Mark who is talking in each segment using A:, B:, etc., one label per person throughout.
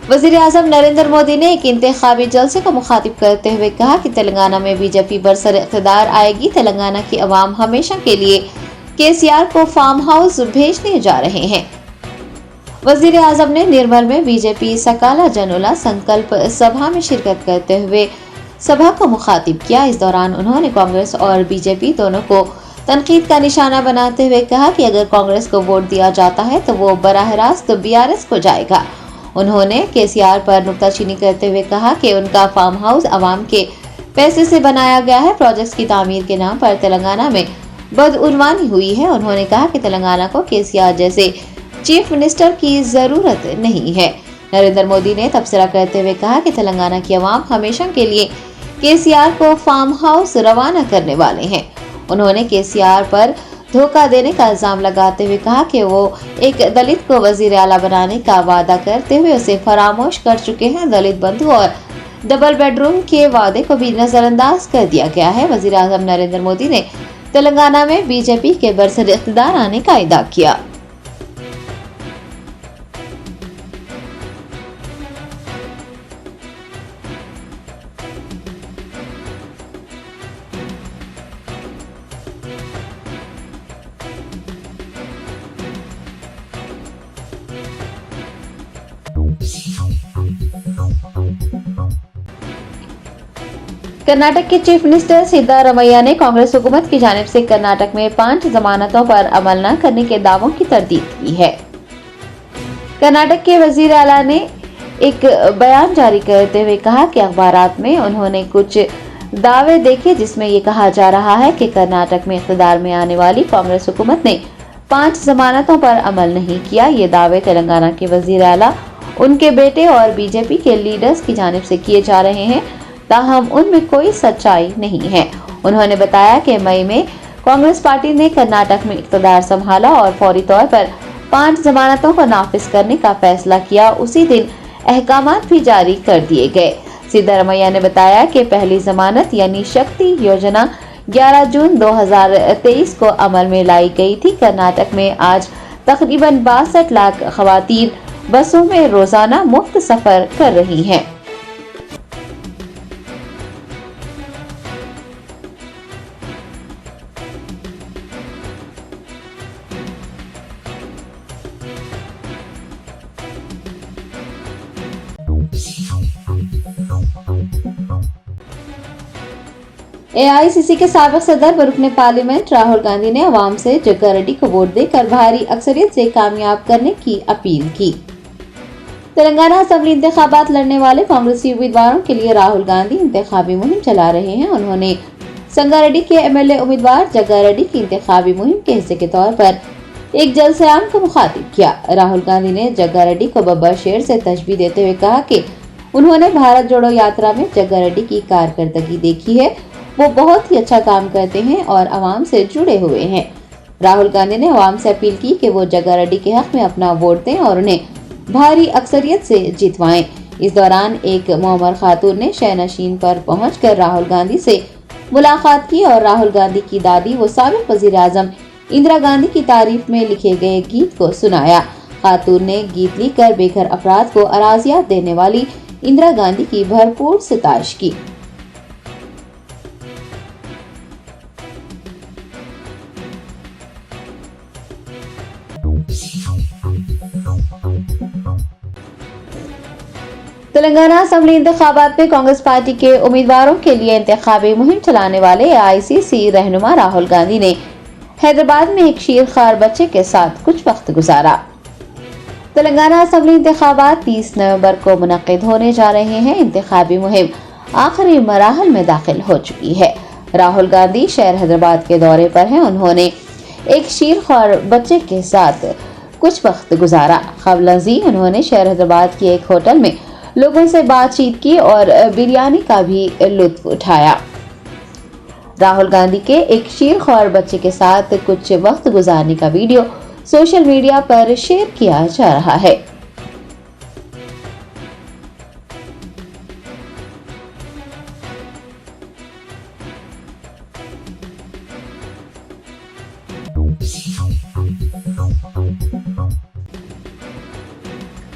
A: वज़ीर-ए-आज़म नरेंद्र मोदी ने एक इंतखाबी जलसे को मुखातिब करते हुए कहा कि तेलंगाना में बीजेपी बरसर इक़्तिदार आएगी। तेलंगाना की अवाम हमेशा के लिए केसीआर को फार्म हाउस भेजने जा रहे हैं। वज़ीर-ए-आज़म ने निर्मल में बीजेपी सकाला जनोला संकल्प सभा में शिरकत करते हुए सभा को मुखातिब किया। इस दौरान उन्होंने कांग्रेस और बीजेपी दोनों को तनकीद का निशाना बनाते हुए कहा कि अगर कांग्रेस को वोट दिया जाता है तो वो बराह रास्त बीआरएस को जाएगा। उन्होंने केसीआर पर नुक्ताचीनी करते हुए कहा कि उनका फार्म हाउस अवाम के पैसे से बनाया गया है। प्रोजेक्ट्स की तामीर के नाम पर तेलंगाना में बदउनवानी हुई है। उन्होंने कहा कि तेलंगाना को केसीआर जैसे चीफ मिनिस्टर की जरूरत नहीं है। नरेंद्र मोदी ने तबसरा करते हुए कहा कि तेलंगाना की अवाम हमेशा के लिए केसीआर को फार्म हाउस रवाना करने वाले हैं। उन्होंने केसीआर पर धोखा देने का इल्जाम लगाते हुए कहा कि वो एक दलित को वजीर आला बनाने का वादा करते हुए उसे फरामोश कर चुके हैं। दलित बंधु और डबल बेडरूम के वादे को भी नजरअंदाज कर दिया गया है। वजीर आज़म नरेंद्र मोदी ने तेलंगाना में बीजेपी के बरसर इक़्तिदार आने का इदा किया। कर्नाटक के चीफ मिनिस्टर सिद्धारमैया ने कांग्रेस हुकूमत की जानिब से कर्नाटक में 5 जमानतों पर अमल न करने के दावों की तरदीद की है। कर्नाटक के वजीर आला ने एक बयान जारी करते हुए कहा कि अखबारात में उन्होंने कुछ दावे देखे जिसमें ये कहा जा रहा है कि कर्नाटक में इक़्तिदार में आने वाली कांग्रेस हुकूमत ने 5 जमानतों पर अमल नहीं किया। ये दावे तेलंगाना के वजीर आला, उनके बेटे और बीजेपी के लीडर्स की जानिब से किए जा रहे हैं, ताहम उनमें कोई सच्चाई नहीं है। उन्होंने बताया कि मई में कांग्रेस पार्टी ने कर्नाटक में इक़्तिदार संभाला और फौरी तौर पर 5 जमानतों को नाफिज करने का फैसला किया। उसी दिन अहकामात भी जारी कर दिए गए। सिद्धारमैया ने बताया कि पहली जमानत यानी शक्ति योजना 11 जून 2023 को अमल में लाई गई थी। कर्नाटक में आज तकरीबन 62 लाख खवातीन बसों में रोजाना मुफ्त सफर कर रही हैं। एआईसीसी के साबिक सदर व रुकने पार्लियामेंट राहुल गांधी ने अवाम से जग्गा रेड्डी को वोट देकर भारी अक्सरियत से कामयाब करने की अपील की। तेलंगाना असेंबली इंतखाबात लड़ने वाले कांग्रेसी उम्मीदवारों के लिए राहुल गांधी इंतखाबी मुहिम चला रहे हैं। उन्होंने संगारेड्डी के एमएलए उम्मीदवार जग्गा रेड्डी की इंतखाबी मुहिम के हिस्से के तौर पर एक जलसेआम को मुखातिब किया। राहुल गांधी ने जग्गा रेड्डी को बब्बर शेर से तशबीह देते हुए कहा कि उन्होंने भारत जोड़ो यात्रा में जग्गा रेड्डी की कारकर्दगी देखी है। वो बहुत ही अच्छा काम करते हैं और अवाम से जुड़े हुए हैं। राहुल गांधी ने अवाम से अपील की कि वो जग्गा रेड्डी के हक में अपना वोट दें और उन्हें भारी अक्सरियत से जितवाएं। इस दौरान एक मोहम्मद खातून ने शहनशीन पर पहुंचकर राहुल गांधी से मुलाकात की और राहुल गांधी की दादी व साबिक वजीर आजम इंदिरा गांधी की तारीफ में लिखे गए गीत को सुनाया। खातून ने गीत लिखकर बेघर अफराद को अराजियात देने वाली इंदिरा गांधी की भरपूर सितारिश की। तेलंगाना असेंबली इंतखाबात में कांग्रेस पार्टी के उम्मीदवारों के लिए इंतखाबी मुहिम चलाने वाले एआईसीसी रहनुमा राहुल गांधी ने हैदराबाद में एक शीरखार बच्चे के साथ कुछ वक्त गुजारा। तेलंगाना असेंबली इंतखाबात 30 नवंबर को मुनक्किद होने जा रहे हैं। इंतखाबी मुहिम आखिरी मराहल में दाखिल हो चुकी है। राहुल गांधी शहर हैदराबाद के दौरे पर हैं। उन्होंने एक शीरखार बच्चे के साथ कुछ वक्त गुजारा। खबलजी उन्होंने शहर हैदराबाद के एक होटल में लोगों से बातचीत की और बिरयानी का भी लुत्फ उठाया। राहुल गांधी के एक शीरखार बच्चे के साथ कुछ वक्त गुजारने का वीडियो सोशल मीडिया पर शेयर किया जा रहा है।
B: No.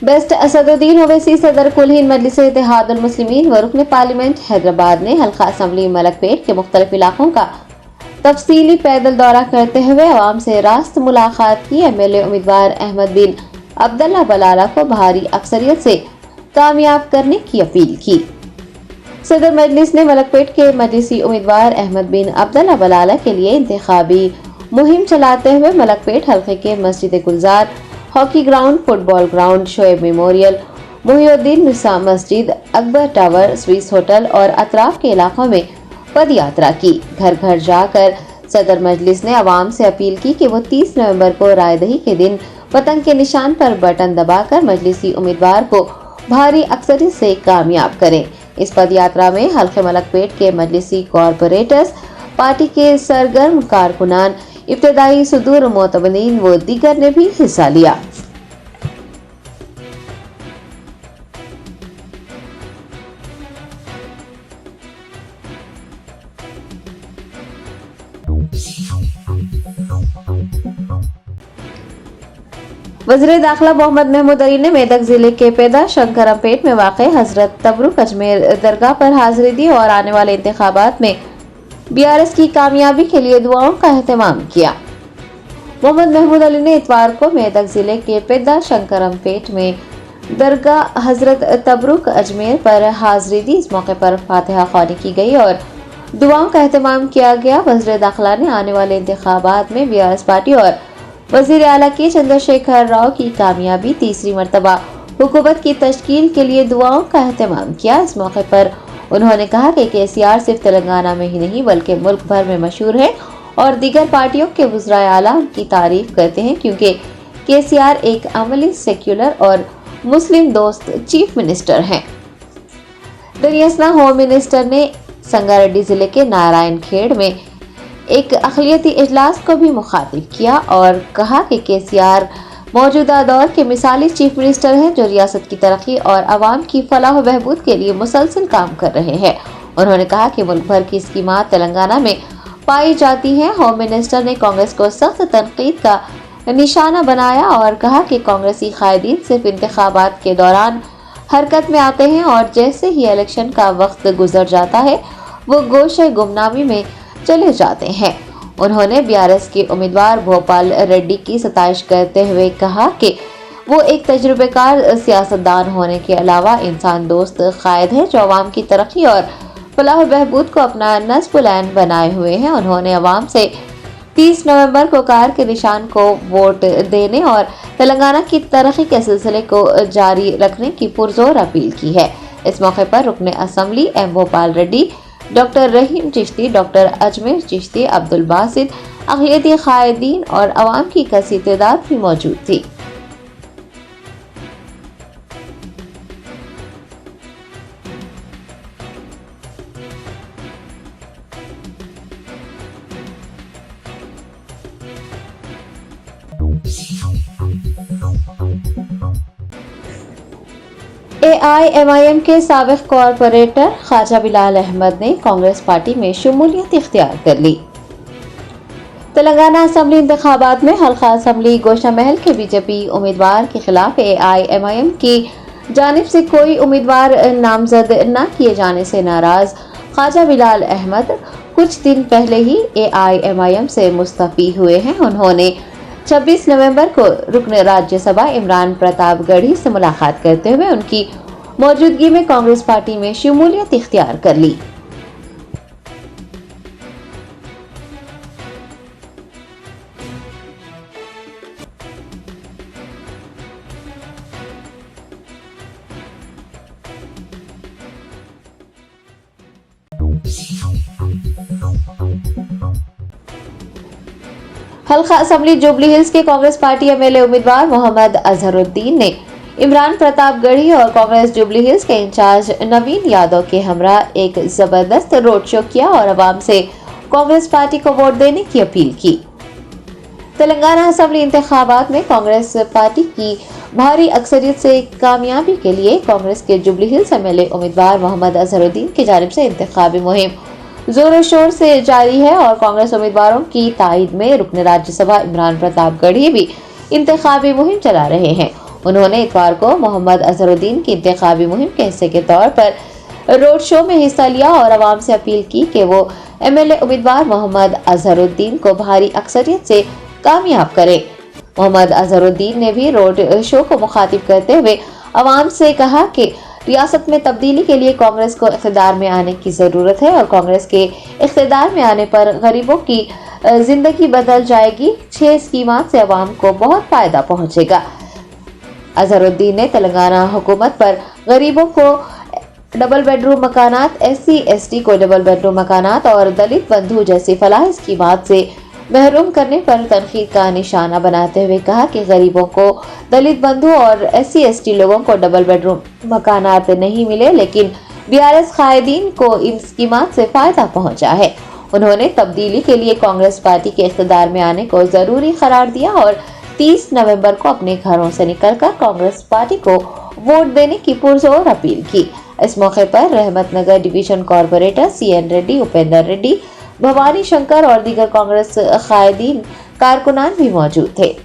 A: बेस्ट असदुद्दीन ओवैसी सदर कुल हिंद मजलिस इत्तेहादुल मुस्लिमीन व रुकन पार्लियामेंट हैदराबाद ने हल्का असम्बली मलकपेट के मुख्तलिफ इलाकों का तफसीली पैदल दौरा करते हुए अवाम से रास्त मुलाकात की। MLA उम्मीदवार अहमद बिन अब्दुल्ला बलाला को भारी अक्सरियत से कामयाब करने की अपील की। सदर मजलिस ने मलकपेट के मजलिसी उम्मीदवार अहमद बिन अब्दुल्ला बलाला के लिए इंतखाबी मुहिम चलाते हुए मलकपेट हल्के के Masjid Gulzar, hockey ground, football ground, Shoeb memorial, Muhiuddin Nisa Masjid, Akbar tower, Swiss hotel और अतराफ के इलाकों में पद यात्रा की। घर घर जाकर सदर मजलिस ने अवाम से अपील की कि वो 30 नवंबर को रायदही के दिन पतंग के निशान पर बटन दबाकर मजलिसी उम्मीदवार को भारी अक्सरियत से कामयाब करें। इस पद यात्रा में हल्के मलकपेट के मजलिसी कॉरपोरेटर्स, पार्टी के सरगर्म कारकुनान, इब्तदाई सुदूर मोतमदीन व दीगर ने भी हिस्सा लिया। वज़ीर दाखिला मोहम्मद महमूद अली ने मेदक जिले के पेदा शंकरमपेट में वाक़ हजरत तबरुक अजमेर दरगाह पर हाजिरी दी और आने वाले इंतखाबात में BRS की कामयाबी के लिए दुआओं का एहतमाम किया। मोहम्मद महमूद अली ने इतवार को मेदक जिले के पेदा शंकरमपेट में दरगाह हजरत तबरुक अजमेर पर हाजिरी दी। इस मौके पर फातिहा ख्वानी की गई और दुआओं का एहतमाम किया गया। वज़ीर दाखिला ने आने वाले इंतखाबात में BRS पार्टी और वज़ीर आला के चंद्रशेखर राव की कामयाबी, तीसरी मर्तबा हुकूमत की तश्कील के लिए दुआओं का एहतमाम किया। इस मौके पर उन्होंने कहा कि KCR सिर्फ तेलंगाना में ही नहीं बल्कि मुल्क भर में मशहूर है और दीगर पार्टियों के वज़ीर आला उनकी तारीफ करते हैं क्योंकि KCR एक अमली, सेक्युलर और मुस्लिम दोस्त चीफ मिनिस्टर हैं। दरियासना होम मिनिस्टर ने संगारेड्डी जिले के नारायण खेड़ में एक अक़लियती इजलास को भी मुखातिब किया और कहा कि KCR मौजूदा दौर के मिसाली चीफ मिनिस्टर हैं जो रियासत की तरक्की और आवाम की फलाह व बहबूद के लिए मुसलसल काम कर रहे हैं। उन्होंने कहा कि मुल्क भर की स्कीमात तेलंगाना में पाई जाती हैं। होम मिनिस्टर ने कांग्रेस को सख्त तनकीद का निशाना बनाया और कहा कि कांग्रेसी कायदीन सिर्फ इंतखाबात के दौरान हरकत में आते हैं और जैसे ही इलेक्शन का वक्त गुजर जाता है वो गोशे गुमनामी में चले जाते हैं। उन्होंने BRS के उम्मीदवार भोपाल रेड्डी की सताइश करते हुए कहा कि वो एक तजुर्बेकार सियासतदान होने के अलावा इंसान दोस्त कायद है जो अवाम की तरक्की और फलाह बहबूद को अपना नस्बुल ऐन बनाए हुए हैं। उन्होंने अवाम से 30 नवंबर को कार के निशान को वोट देने और तेलंगाना की तरक्की के सिलसिले को जारी रखने की पुरजोर अपील की है। इस मौके पर रुकने assembly M Bhopal Reddy, doctor Rahim Chishti, doctor Ajmer Chishti, Abdul Basit, अक़लियती कायदीन और अवाम की कसी तादाद भी मौजूद थी। AIMIM के साबिक़ कॉरपोरेटर ख्वाजा बिलाल अहमद ने कांग्रेस पार्टी में शमूलियत इख्तियार कर ली। तेलंगाना असम्बली इंतखाबात में हल्का असम्बली गोशा महल के BJP उम्मीदवार के खिलाफ AIMIM की जानिब से कोई उम्मीदवार नामजद न किए जाने से नाराज ख्वाजा बिलाल अहमद कुछ दिन पहले ही AIMIM से मुस्तफ़ी हुए हैं। उन्होंने 26 नवंबर को रुकन राज्यसभा इमरान प्रताप गढ़ी से मुलाकात करते हुए उनकी मौजूदगी में कांग्रेस पार्टी में शमूलियत इख्तियार कर ली। हल्का असम्बली जुबली हिल्स के कांग्रेस पार्टी MLA उम्मीदवार मोहम्मद अजहरुद्दीन ने इमरान प्रतापगढ़ी और कांग्रेस जुबली हिल्स के इंचार्ज नवीन यादव के हमरा एक जबरदस्त रोड शो किया और अवाम से कांग्रेस पार्टी को वोट देने की अपील की। तेलंगाना असम्बली इंतखाबात में कांग्रेस पार्टी की भारी अक्सरियत से कामयाबी के लिए कांग्रेस के जुबली हिल्स MLA उम्मीदवार मोहम्मद अजहरुद्दीन की जानिब से इंतखाबी मुहिम जोरों शोर से जारी है और कांग्रेस उम्मीदवारों की ताईद में रुकन राज्यसभा इमरान प्रताप गढ़ी भी इंतखाबी मुहिम चला रहे हैं। उन्होंने इतवार को मोहम्मद अजहरुद्दीन की इंतखाबी मुहिम के हिस्से के तौर पर रोड शो में हिस्सा लिया और आवाम से अपील की कि वो एमएलए उम्मीदवार मोहम्मद अजहरुद्दीन को भारी अक्सरियत से कामयाब करें। मोहम्मद अजहरुद्दीन ने भी रोड शो को मुखातिब करते हुए आवाम से कहा कि रियासत में तब्दीली के लिए कांग्रेस को इख्तिदार में आने की जरूरत है और कांग्रेस के इख्तिदार में आने पर गरीबों की जिंदगी बदल जाएगी। 6 स्कीमात से आवाम को बहुत फायदा पहुंचेगा। अजहरुद्दीन ने तेलंगाना हुकूमत पर गरीबों को डबल बेडरूम मकानात, SC/ST को डबल बेडरूम मकानात और दलित बंधु जैसी फलाह स्कीमात से महरूम करने पर तनकीद का निशाना बनाते हुए कहा कि गरीबों को, दलित बंधु और SC/ST लोगों को डबल बेडरूम मकानात नहीं मिले, लेकिन BRS कायदीन को इन स्कीमात से फायदा पहुंचा है। उन्होंने तब्दीली के लिए कांग्रेस पार्टी के इख्तिदार में आने को जरूरी करार दिया और 30 नवंबर को अपने घरों से निकलकर कांग्रेस पार्टी को वोट देने की पुरजोर अपील की। इस मौके पर Rahmat Nagar division corporator CN Reddy, Upendra Reddy, Bhavani Shankar और दीगर कांग्रेस कायदीन कारकुनान भी मौजूद थे।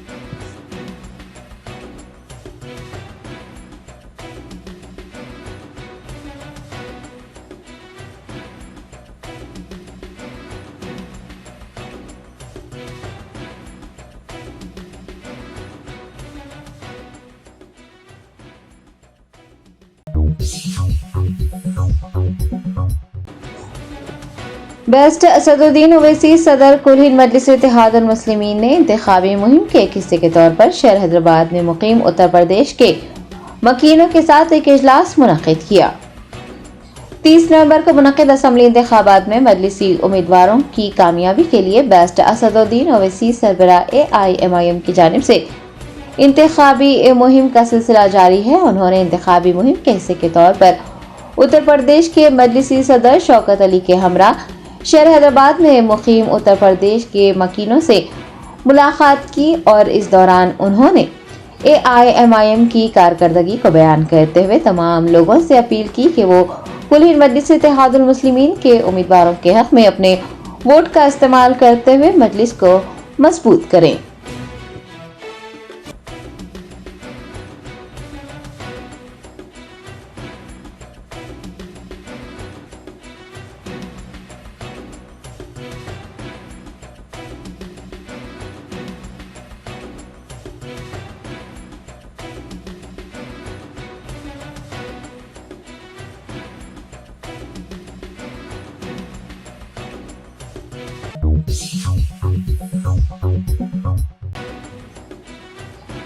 A: बेस्ट असदुद्दीन ओवैसी सदर कुल हिंद मजलिस इत्तेहादुल मुस्लिमीन ने इंतखाबी मुहिम के एक हिस्से के तौर पर शहर हैदराबाद में मुकीम उत्तर प्रदेश के मकीनों के साथ एक इजलास मुनक्किद किया। 30 नवंबर को मुनक्किद असम्बली इंतखाबात में मजलिसी उम्मीदवारों की कामयाबी के लिए बेस्ट असदुद्दीन ओवैसी सरबराह AIMIM की जानिब से इंतखाबी मुहिम का सिलसिला जारी है। उन्होंने इंतखाबी मुहिम के हिस्से के तौर पर उत्तर प्रदेश के मजलिसी सदर शौकत अली के हमरा शहर हैदराबाद में मुकीम उत्तर प्रदेश के मकीनों से मुलाकात की और इस दौरान उन्होंने AIMIM की कारकर्दगी को बयान करते हुए तमाम लोगों से अपील की कि वो कुल हिंद मजलिस इत्तेहादुल मुस्लिमीन के उम्मीदवारों के हक में अपने वोट का इस्तेमाल करते हुए मजलिस को मजबूत करें।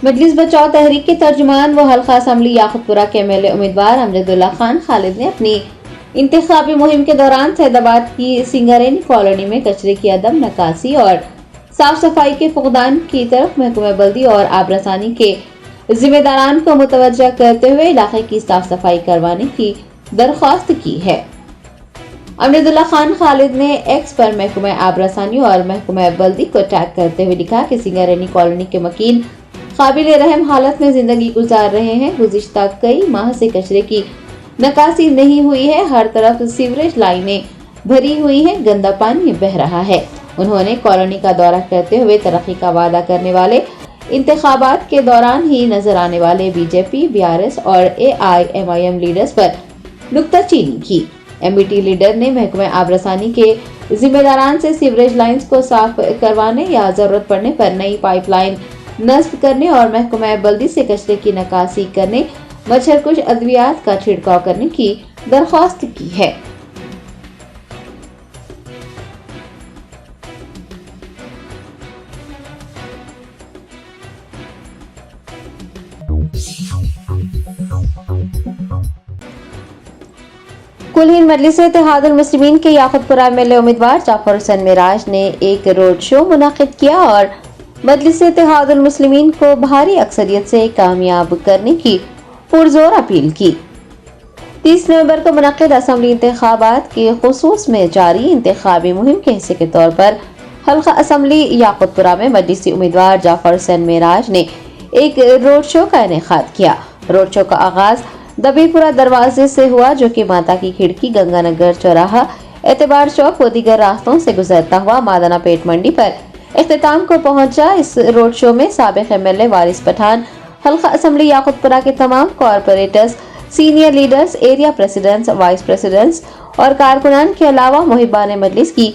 A: मजलिस बचाओ तहरीक के तर्जुमान व हल्का असम्बली याकुतपुरा के MLA उम्मीदवार अमजदुल्ला खान खालिद ने अपनी इंतखाबी मुहिम के दौरान सैदाबाद की सिंगारेनी कॉलोनी में कचरे की अदम नकासी और साफ सफाई के फुकदान की तरफ महकमा बल्दी और आबरसानी के जिम्मेदारान को मुतवज्जा करते हुए इलाके की साफ सफाई करवाने की दरख्वास्त की है। अमजदुल्ला खान खालिद ने एक्स पर महकमा आबरसानी और महकमा बल्दी को टैग करते हुए लिखा कि सिंगारेनी कॉलोनी के मकीन काबिल रहम हालत में जिंदगी गुजार रहे हैं। गुज़िश्ता कई माह से कचरे की नकासी नहीं हुई है, हर तरफ सीवरेज लाइनें भरी हुई हैं, गंदा पानी बह रहा है। उन्होंने कॉलोनी का दौरा करते हुए तरक्की का वादा करने वाले इंतखाबात के दौरान ही नजर आने वाले BJP, BRS और AIMIM लीडर्स पर नुक्ताचीनी की। MBT लीडर ने महकमा आबरसानी के जिम्मेदारान से सीवरेज लाइन्स को साफ करवाने या जरूरत पड़ने पर नई पाइपलाइन नस्ब करने और महकमा बल्दी से कचरे की नकासी करने, मच्छर कुश अद्वियात का छिड़काव करने की दरख्वास्त की है। कुल हिंद मजलिस इत्तेहादुल मुस्लिमीन के याकुतपुरा MLA उम्मीदवार जाफर हुसैन मिराज ने एक रोड शो मुनाकिद किया और मजलिस इत्तेहादुल मुस्लिमीन को भारी अक्सरियत से कामयाब करने की पुरजोर अपील की। 30 नवंबर को मुनक्किद असम्बली इंतखाबात के खुसूस में जारी इंतखाबी मुहिम के हिस्से के तौर पर हल्का असम्बली याकुतपुरा में मजलिसी उम्मीदवार जाफर हुसैन मिराज ने एक रोड शो का इनेकाद किया। रोड शो का आगाज दबीपुरा दरवाजे से हुआ, जो कि माता की खिड़की, गंगानगर चौराहा, एतबार चौक व दीगर रास्तों से गुजरता हुआ मादाना पेट मंडी पर इख्तिताम को पहुंचा। इस रोड शो में साबिक MLA वारिस पठान, हल्का असम्बली याकुतपुरा के तमाम corporators, senior leaders, area presidents, vice presidents और कारकुनान के अलावा मुहिबान मजलिस की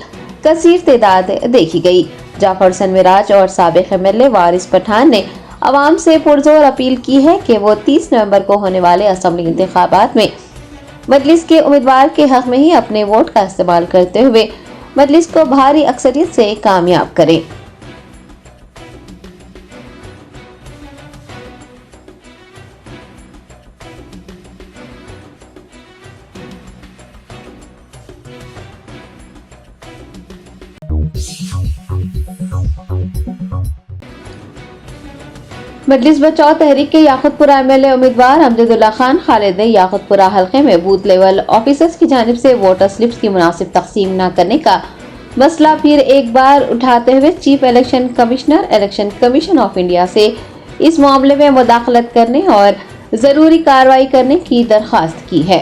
A: कसीर तादाद देखी गई। जाफर हसन मिराज और साबिक एमएलए वारिस पठान ने अवाम से पुरजोर अपील की है कि वो 30 नवंबर को होने वाले असम्बली इंतखाबात में मजलिस के उम्मीदवार के हक में ही अपने वोट का इस्तेमाल करते हुए मजलिस को भारी अक्सरियत से कामयाब करें। मजलिस बचाओ तहरीक के याकुतपुरा एमएलए उम्मीदवार अमजदुल्ला खान खालिद ने याकुतपुरा हल्के में बूथ लेवल ऑफिसर्स की जानिब से वोटर स्लिप्स की मुनासिब तकसीम न करने का मसला फिर एक बार उठाते हुए chief election commissioner election commission of India से इस मामले में मुदाखलत करने और जरूरी कार्रवाई करने की दरख्वास्त की है।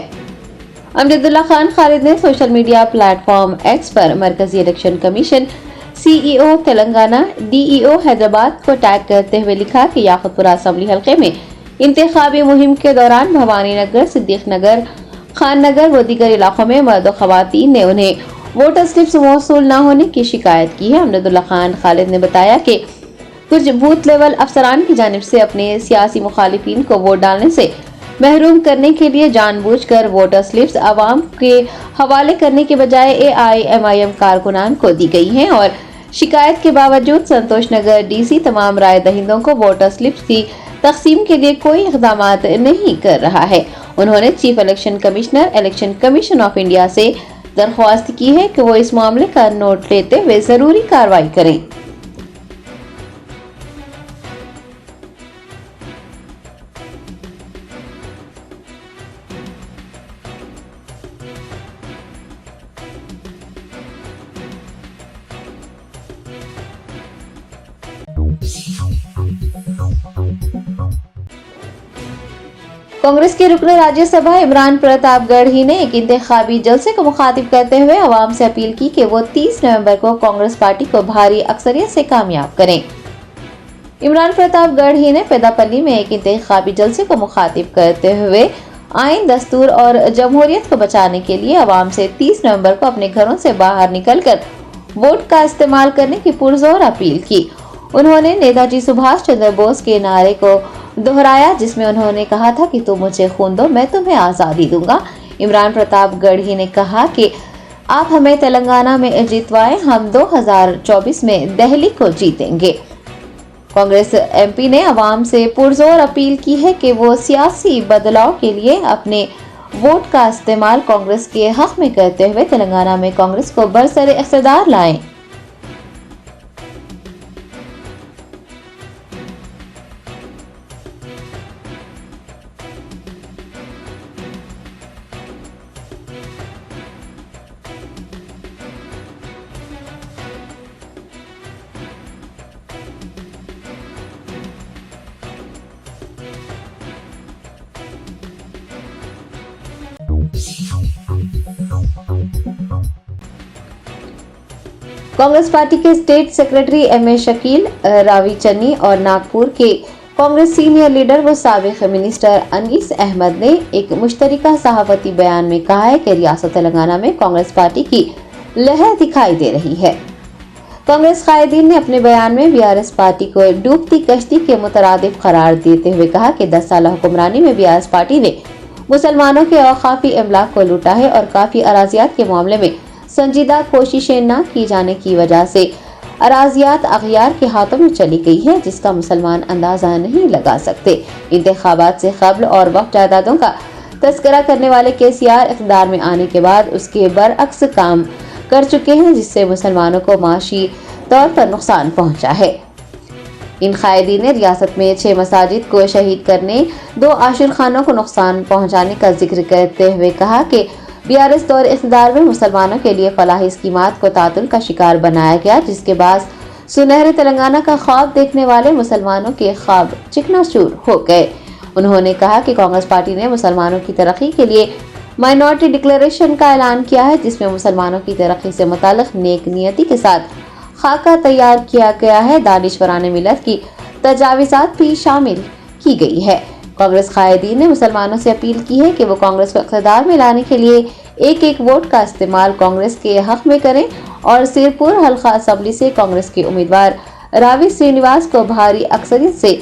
A: अमजदुल्ला खान खालिद ने सोशल मीडिया प्लेटफॉर्म एक्स पर मरकजी election commission, CEO Telangana, DEO Hyderabad को टैग करते हुए लिखा कि याकुतपुरा असम्बली हल्के में इंतखाबी मुहिम के दौरान भवानी नगर, सिद्दीक नगर, खान नगर व दीगर इलाकों में मर्द और खवातीन ने उन्हें वोटर स्लिप्स मौसूल न होने की शिकायत की है। अमजदुल्ला खान खालिद ने बताया कि कुछ बूथ लेवल अफसरान की जानिब से अपने सियासी मुखालिफिन को वोट डालने से महरूम करने के लिए जानबूझकर वोटर स्लिप्स आवाम के हवाले करने के बजाय एआईएमआईएम कारकुनान को दी गई हैं और शिकायत के बावजूद संतोष नगर डीसी तमाम राय दहिंदों को वोटर स्लिप्स की तकसीम के लिए कोई इक़दाम नहीं कर रहा है। उन्होंने chief election commissioner election commission of India से दरख्वास्त की है कि वो इस मामले का नोट लेते हुए जरूरी कार्रवाई करें। कांग्रेस के रुकन राज्यसभा इमरान प्रताप गढ़ी ने एक इंतखाबी जलसे को मुखातिब करते हुए अवाम से अपील की कि वो 30 नवंबर को कांग्रेस पार्टी को भारी अक्सरियत से कामयाब करें। इमरान प्रताप गढ़ी ने पेदापल्ली में एक इंतखाबी जलसे को मुखातिब करते हुए आइन, दस्तूर और जमहूरियत को बचाने के लिए अवाम से 30 नवंबर को अपने घरों से बाहर निकलकर वोट का इस्तेमाल करने की पुरजोर अपील की। उन्होंने नेताजी सुभाष चंद्र बोस के नारे को दोहराया, जिसमें उन्होंने कहा था कि तुम मुझे खून दो, मैं तुम्हें आज़ादी दूंगा। इमरान प्रताप गढ़ी ने कहा कि आप हमें तेलंगाना में जितवाएं, हम 2024 में दिल्ली को जीतेंगे। कांग्रेस एमपी ने अवाम से पुरजोर अपील की है कि वो सियासी बदलाव के लिए अपने वोट का इस्तेमाल कांग्रेस के हक में करते हुए तेलंगाना में कांग्रेस को बरसरे इख्तिदार लाएं। कांग्रेस पार्टी के state secretary MA Shakeel, Ravi Channi और नागपुर के कांग्रेस सीनियर लीडर व साबिक मिनिस्टर अनीस अहमद ने एक मुश्तरका सहाफती बयान में कहा है कि रियासत तेलंगाना में कांग्रेस पार्टी की लहर दिखाई दे रही है। कांग्रेस कायदीन ने अपने बयान में बीआरएस पार्टी को डूबती कश्ती के मुतरादिफ करार देते हुए कहा कि 10 साल हुक्मरानी में बीआरएस पार्टी ने मुसलमानों के औकाफी अमलाक को लूटा है और काफी अराजियात के मामले में संजीदा कोशिशें न की जाने की वजह से अराजियात अगयार के हाथों में चली गई है, जिसका मुसलमान अंदाजा नहीं लगा सकते। इंतखाबात से कब्ल और वक्त जायदादों का तस्करा करने वाले केसीआर इक़्तिदार में आने के बाद उसके बरअक्स काम कर चुके हैं, जिससे मुसलमानों को माशी तौर पर नुकसान पहुंचा है। इन कायदीन ने रियासत में 6 मसाजिद को शहीद करने, 2 आशिर खानों को नुकसान पहुंचाने का जिक्र करते हुए कहा कि बीआरएस दौर इक़्तिदार में मुसलमानों के लिए फलाही स्कीमात को तातुल का शिकार बनाया गया, जिसके बाद सुनहरे तेलंगाना का ख्वाब देखने वाले मुसलमानों के ख्वाब चिकनाचूर हो गए। उन्होंने कहा कि कांग्रेस पार्टी ने मुसलमानों की तरक्की के लिए माइनॉरिटी डिक्लेरेशन का ऐलान किया है, जिसमें मुसलमानों की तरक्की से मुताल्लिक नेक नियति के साथ खाका तैयार किया गया है। दानिशवरान मिलत की तजावीज़ात भी शामिल की की गई है। कांग्रेस कायदीन ने मुसलमानों से अपील की है कि वो कांग्रेस को इक़्तिदार में लाने के लिए एक एक वोट का इस्तेमाल कांग्रेस के हक में करें और सिरपुर हल्का असम्बली से कांग्रेस के उम्मीदवार रावी श्रीनिवास को भारी अक्सरियत से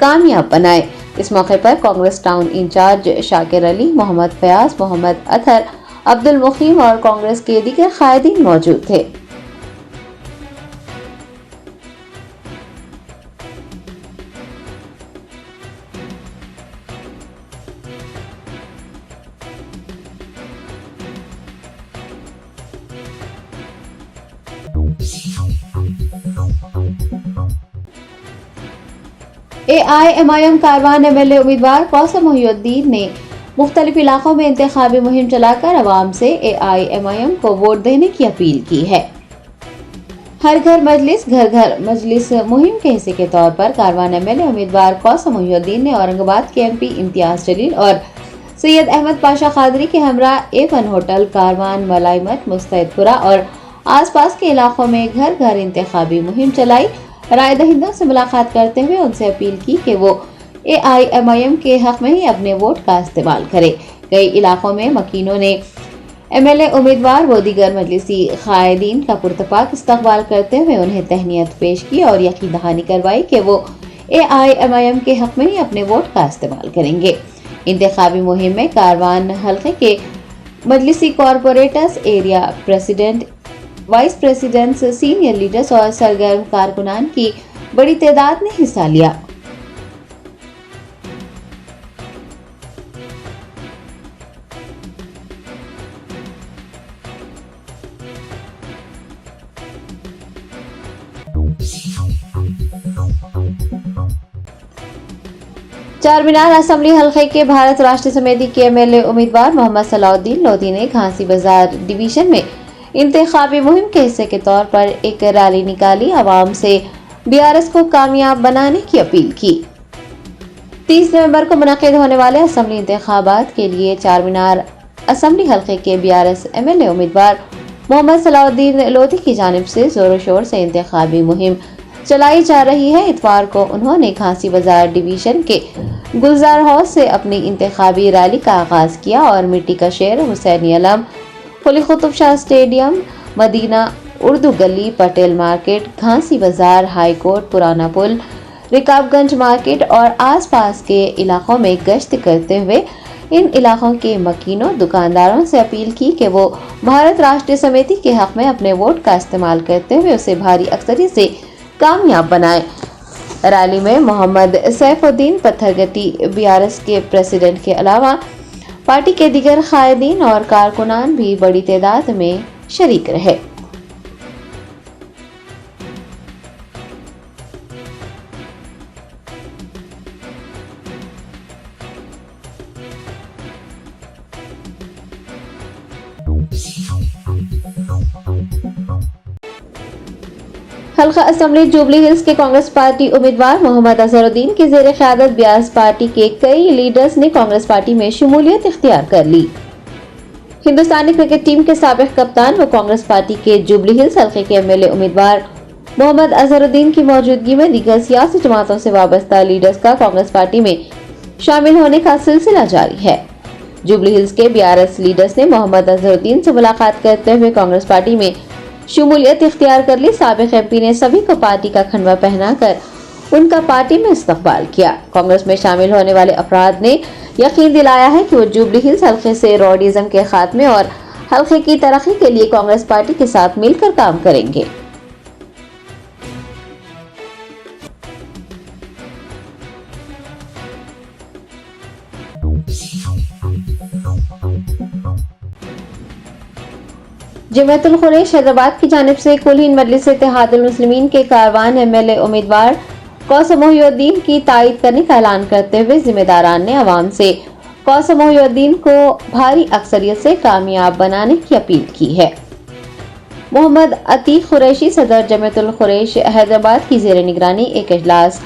A: कामयाब बनाए। इस मौके पर कांग्रेस टाउन इंचार्ज शाकिर अली, मोहम्मद फयाज, मोहम्मद अतहर, अब्दुल मुकीम और कांग्रेस के दीगर कायदीन मौजूद थे। AIMIM कारवान MLA उम्मीदवार कौसम मोहिउद्दीन ने मुख्तलिफ इलाकों में इंतखाबी मुहिम चलाकर अवाम से AIMIM को वोट देने की अपील की है। हर घर मजलिस घर घर मजलिस मुहिम के हिस्से के तौर पर कारवान MLA उम्मीदवार कौसम मोहिउद्दीन ने औरंगाबाद के MP इम्तियाज जलील और सैयद अहमद पाशा कादरी के हमरा A1 होटल कारवान मलाइमत मुस्तैदपुरा और आसपास के इलाकों में घर घर इंतखाबी मुहिम चलाई। राय दहिंदों से मुलाकात करते हुए उनसे अपील की कि वो AIMIM के हक में ही अपने वोट का इस्तेमाल करें। कई इलाकों में मकीनों ने MLA उम्मीदवार व दीगर मजलिसी कायदीन का पुरतपाक इस्तकबाल करते हुए उन्हें तहनीत पेश की और यकीन दहानी करवाई कि वो AIMIM के हक में ही अपने वोट का इस्तेमाल करेंगे। इंतखाबी मुहिम में कारवान हल्के के मजलिसी corporators, area president, vice presidents, senior leaders और सरगर्म कारकुनान की बड़ी तादाद ने हिस्सा लिया। चारमीनार असेंबली हल्के के भारत राष्ट्र समिति के MLA उम्मीदवार मोहम्मद सलाउद्दीन लोधी ने घासी बाजार डिवीजन में इंतखाबी मुहिम के हिस्से के तौर पर एक रैली निकाली, आवाम से BRS को कामयाब बनाने की अपील की। 30 नवंबर को मुनक़िद होने वाले असेंबली इंतखाबात के लिए चारमीनार असेंबली हल्के के BRS MLA उम्मीदवार मोहम्मद सलाउद्दीन लोधी की जानिब से जोरों शोर से इंतखाबी मुहिम चलाई जा रही है। इतवार को उन्होंने घासी बाजार डिवीजन के गुलजार हाउस से अपनी इंतखाबी रैली का आगाज किया और मिट्टी का शहर, हुसैनी अलम, कुली कुतुब शाह स्टेडियम, मदीना उर्दू गली, पटेल मार्केट, घासी बाजार, हाई कोर्ट, पुराना पुल, रिकाबगंज मार्केट और आसपास के इलाकों में गश्त करते हुए इन इलाकों के मकीनों, दुकानदारों से अपील की कि वो भारत राष्ट्र समिति के हक में अपने वोट का इस्तेमाल करते हुए उसे भारी अक्सरियत से कामयाब बनाएं। रैली में मोहम्मद सैफुद्दीन पत्थरगट्टी BRS के प्रेसिडेंट के अलावा पार्टी के दीगर कायदीन और कारकुनान भी बड़ी तादाद में शरीक रहे। हल्का असेंबली जुबली हिल्स के कांग्रेस पार्टी उम्मीदवार मोहम्मद अजहरुद्दीन की ज़ेर क़यादत BRS पार्टी के कई लीडर्स ने कांग्रेस पार्टी में शमूलियत इख्तियार कर ली। हिंदुस्तानी क्रिकेट टीम के साबिक कप्तान व कांग्रेस पार्टी के जुबली हिल्स हल्के के MLA उम्मीदवार मोहम्मद अजहरुद्दीन की मौजूदगी में दीगर सियासी जमातों से वाबस्ता लीडर्स का कांग्रेस पार्टी में शामिल होने का सिलसिला जारी है। जुबली हिल्स के BRS लीडर्स ने मोहम्मद अजहरुद्दीन से मुलाकात करते हुए कांग्रेस पार्टी में शमूलियत इख्तियार कर ली। साबिक MP ने सभी को पार्टी का खंडवा पहनाकर उनका पार्टी में इस्तकबाल किया। कांग्रेस में शामिल होने वाले अफराद ने यकीन दिलाया है कि वो जुबली हिल्स हल्के से रॉडिज्म के खात्मे और हल्के की तरक्की के लिए कांग्रेस पार्टी के साथ मिलकर काम करेंगे। जमातुल खुरैश हैदराबाद की जानिब से कुल हिंद मजलिस इत्तेहादुल मुस्लिमीन के कारवान MLA उम्मीदवार कौसम मोहिउद्दीन की तायद करने का ऐलान करते हुए जिम्मेदारान ने अवाम से कौसम मोहिउद्दीन को भारी अक्सरियत से कामयाब बनाने की अपील की है। मोहम्मद अतीक कुरैशी सदर जमातुल खुरैश हैदराबाद की ज़ेर निगरानी एक इजलास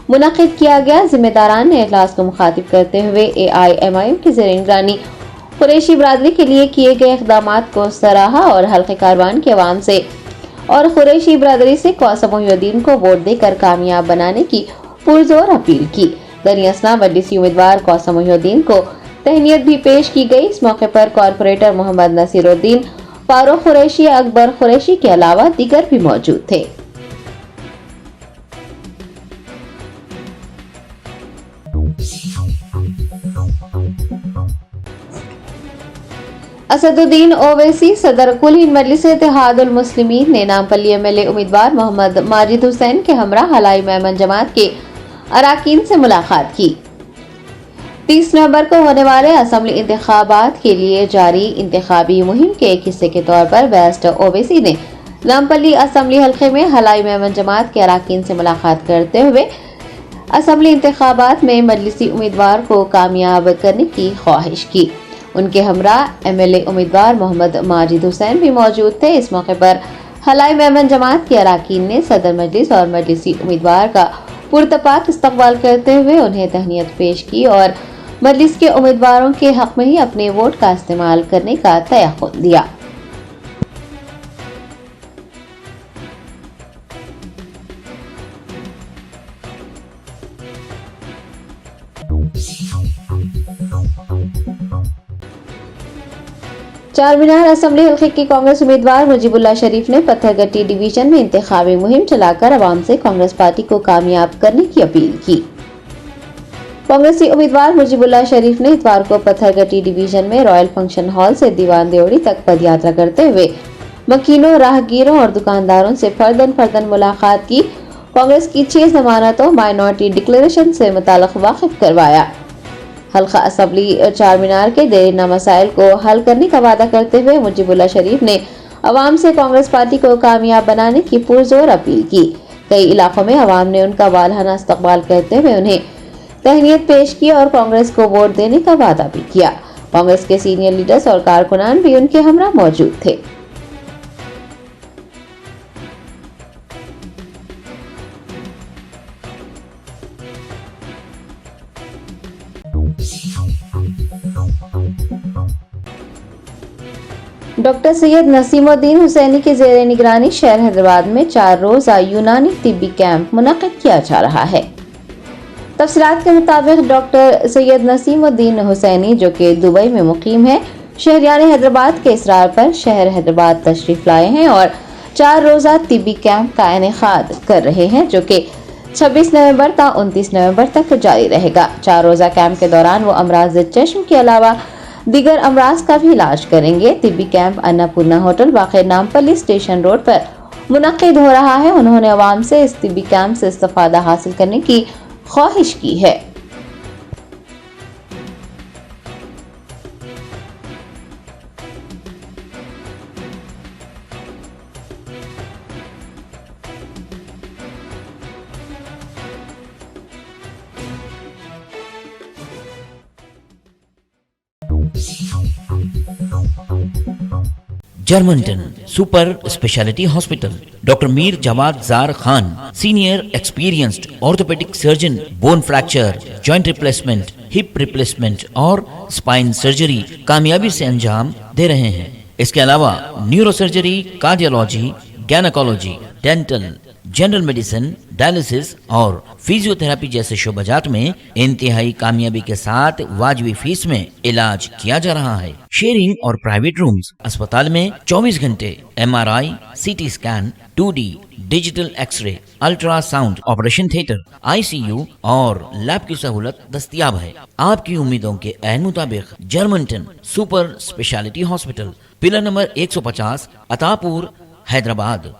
A: मुनक़िद किया गया। जिम्मेदारान ने इजलास को मुखातिब करते हुए AIMIM की ज़ेर निगरानी कुरैशी बरादरी के लिए किए गए इक़दामात को सराहा और हल्के कारवान के अवाम से और कुरैशी बरादरी से कौसम मोहिउद्दीन को वोट देकर कामयाब बनाने की पुरजोर अपील की। दरियासना मजलिसी उम्मीदवार कौसम मोहिउद्दीन को तहनीत भी पेश की गई। इस मौके पर कॉरपोरेटर मोहम्मद नसीरुद्दीन, फारूक कुरैशी, अकबर कुरैशी के अलावा दीगर भी मौजूद थे। असदुद्दीन ओवैसी सदर कुल हिंद मजलिस इत्तेहादुल मुस्लिमीन ने नामपल्ली एमएलए उम्मीदवार मोहम्मद माजिद हुसैन के हमरा हलाई मेमन जमात के अराकीन से मुलाकात की। 30 नवंबर को होने वाले असम्बली इंतखाबात के लिए जारी इंतखाबी मुहिम के एक हिस्से के तौर पर बैरिस्टर ओवैसी ने नामपल्ली असम्बली हल्के में हलाई मेमन जमात के अराकीन से मुलाकात करते हुए असम्बली इंतखाबात में मजलिसी उम्मीदवार को कामयाब करने की ख्वाहिश की। उनके हमरा एमएलए उम्मीदवार मोहम्मद माजिद हुसैन भी मौजूद थे। इस मौके पर हलाई मेमन जमात के अराकीन ने सदर मजलिस और मजलिसी उम्मीदवार का पुरतपाक इस्तकबाल करते हुए उन्हें तहनीत पेश की और मजलिस के उम्मीदवारों के हक में ही अपने वोट का इस्तेमाल करने का तयक़ुन दिया। चारमीनार असम्बली हल्के के कांग्रेस उम्मीदवार मुजीबुल्लाह शरीफ ने पत्थरगट्टी डिवीजन में इंतखाबी मुहिम चलाकर अवाम से कांग्रेस पार्टी को कामयाब करने की अपील की। कांग्रेसी उम्मीदवार मुजीबुल्लाह शरीफ ने इतवार को पत्थरगट्टी डिवीजन में रॉयल फंक्शन हॉल से दीवान देवड़ी तक पदयात्रा करते हुए मकीनों, राहगीरों और दुकानदारों से फर्दन मुलाकात की। कांग्रेस की 6 जमानतों माइनॉरिटी डिक्लेरेशन से मुताल्लिक वाकिफ करवाया। हल्का असम्बली चारमीनार के देरीना मसाइल को हल करने का वादा करते हुए मुजीबुल्लाह शरीफ ने अवाम से कांग्रेस पार्टी को कामयाब बनाने की पुरजोर अपील की। कई इलाकों में अवाम ने उनका वालहाना इस्तकबाल करते हुए उन्हें तहनीत पेश की और कांग्रेस को वोट देने का वादा भी किया। कांग्रेस के सीनियर लीडर्स और कारकुनान भी उनके हमरा मौजूद थे। डॉक्टर सैयद नसीमुद्दीन हुसैनी के ज़ेरे निगरानी शहर हैदराबाद में 4 रोज़ा यूनानी तिब्बी कैंप मुनक़िद किया जा रहा है। तफसीलात के मुताबिक डॉक्टर सैयद नसीमुद्दीन हुसैनी, जो कि दुबई में मुकीम है, शहरियान हैदराबाद के इसरार पर शहर हैदराबाद तशरीफ लाए हैं और 4 रोज़ा तिब्बी कैंप का इनेकाद कर रहे हैं, जो कि 26 नवंबर ता 29 नवंबर तक जारी रहेगा। 4 रोज़ा कैंप के दौरान वो अमराज चश्म के अलावा दीगर अमराज का भी इलाज करेंगे। तिब्बी कैंप अन्नपूर्णा होटल वाक़ नामपल्ली स्टेशन रोड पर मुनक़िद हो रहा है। उन्होंने अवाम से इस तिब्बी कैंप से इस्तिफ़ादा हासिल करने की ख्वाहिश की है।
B: Germanten super speciality hospital, doctor Mir Jawad Zar Khan, senior experienced orthopaedic surgeon, bone fracture, joint replacement, hip replacement और स्पाइन सर्जरी कामयाबी से अंजाम दे रहे हैं। इसके अलावा neurosurgery, cardiology, gynaecology, dental, general medicine, dialysis और फिजियोथेरेपी जैसे शोबाजात में इंतहाई कामयाबी के साथ वाजबी फीस में इलाज किया जा रहा है। शेयरिंग और प्राइवेट रूम्स। अस्पताल में 24 घंटे MRI, CT scan, 2D digital x-ray, ultrasound, operation theatre, ICU और लैब की सहूलत दस्तयाब है। आपकी उम्मीदों के ऐन मुताबिक Germanten super speciality hospital, pillar number 150, Attapur, Hyderabad.